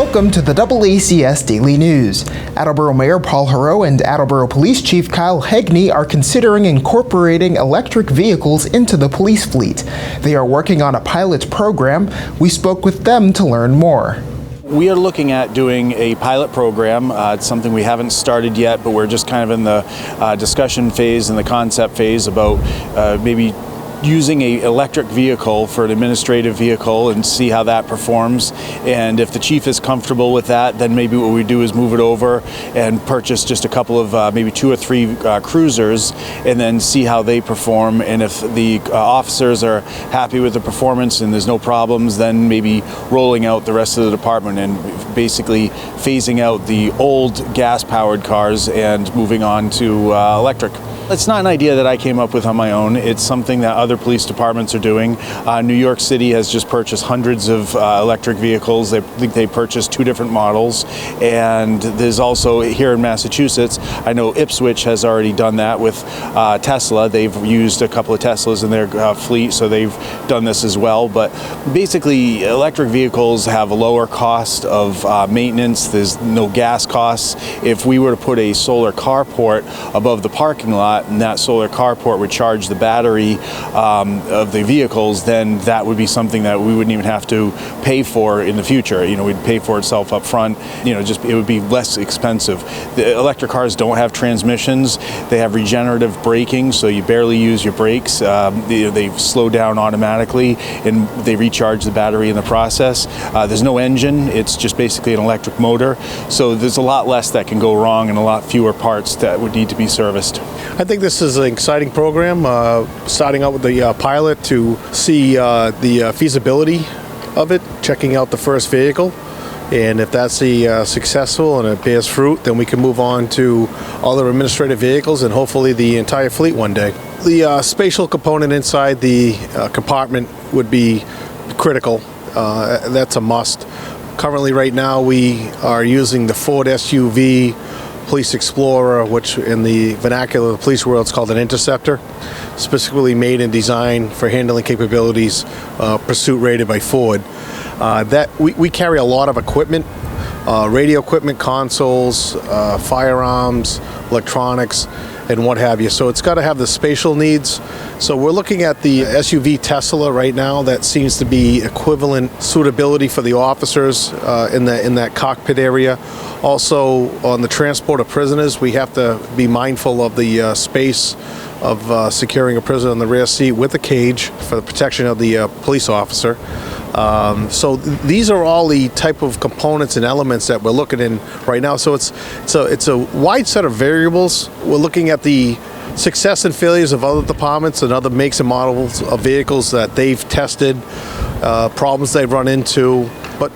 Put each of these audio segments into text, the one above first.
Welcome to the DoubleACS Daily News. Attleboro Mayor Paul Heroux and Attleboro Police Chief Heagney are considering incorporating electric vehicles into the police fleet. They are working on a pilot program. We spoke with them to learn more. We are looking at doing a pilot program. It's something we haven't started yet, but we're just kind of in the discussion phase and the concept phase about maybe using an electric vehicle for an administrative vehicle and see how that performs. And if the chief is comfortable with that, then maybe what we do is move it over and purchase just a couple of maybe 2 or 3 cruisers and then see how they perform. And if the officers are happy with the performance and there's no problems, then maybe rolling out the rest of the department and basically phasing out the old gas-powered cars and moving on to electric. It's not an idea that I came up with on my own. It's something that other police departments are doing. New York City has just purchased hundreds of electric vehicles. I think they purchased 2 different models. And there's also here in Massachusetts, I know Ipswich has already done that with Tesla. They've used a couple of Teslas in their fleet, so they've done this as well. But basically, electric vehicles have a lower cost of maintenance. There's no gas costs. If we were to put a solar carport above the parking lot, and that solar carport would charge the battery of the vehicles, then that would be something that we wouldn't even have to pay for in the future. You know, we'd pay for itself up front. You know, just it would be less expensive. The electric cars don't have transmissions. They have regenerative braking, so you barely use your brakes. They slow down automatically, and they recharge the battery in the process. There's no engine. It's just basically an electric motor. So there's a lot less that can go wrong and a lot fewer parts that would need to be serviced. I think this is an exciting program, starting out with the pilot to see the feasibility of it, checking out the first vehicle. And if that's successful and it bears fruit, then we can move on to other administrative vehicles and hopefully the entire fleet one day. The spatial component inside the compartment would be critical. That's a must. Currently, right now, we are using the Ford SUV Police Explorer, which in the vernacular of the police world is called an interceptor, specifically made and designed for handling capabilities, pursuit rated by Ford. We carry a lot of equipment, radio equipment, consoles, firearms, electronics, and what have you. So it's got to have the spatial needs. So we're looking at the SUV Tesla right now. That seems to be equivalent suitability for the officers in that cockpit area. Also, on the transport of prisoners, we have to be mindful of the space of securing a prisoner in the rear seat with a cage for the protection of the police officer. So these are all the type of components and elements that we're looking in right now. So it's a wide set of variables. We're looking at the success and failures of other departments and other makes and models of vehicles that they've tested, problems they've run into. But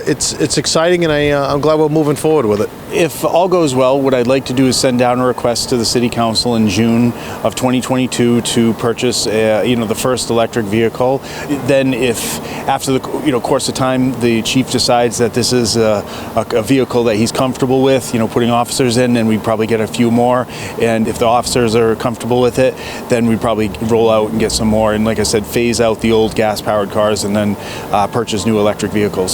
it's exciting, and I'm glad we're moving forward with it. If all goes well, what I'd like to do is send down a request to the City Council in June of 2022 to purchase, the first electric vehicle. Then, if after the course of time, the chief decides that this is a vehicle that he's comfortable with, putting officers in, and we probably get a few more. And if the officers are comfortable with it, then we probably roll out and get some more. And like I said, phase out the old gas-powered cars and then purchase new electric vehicles.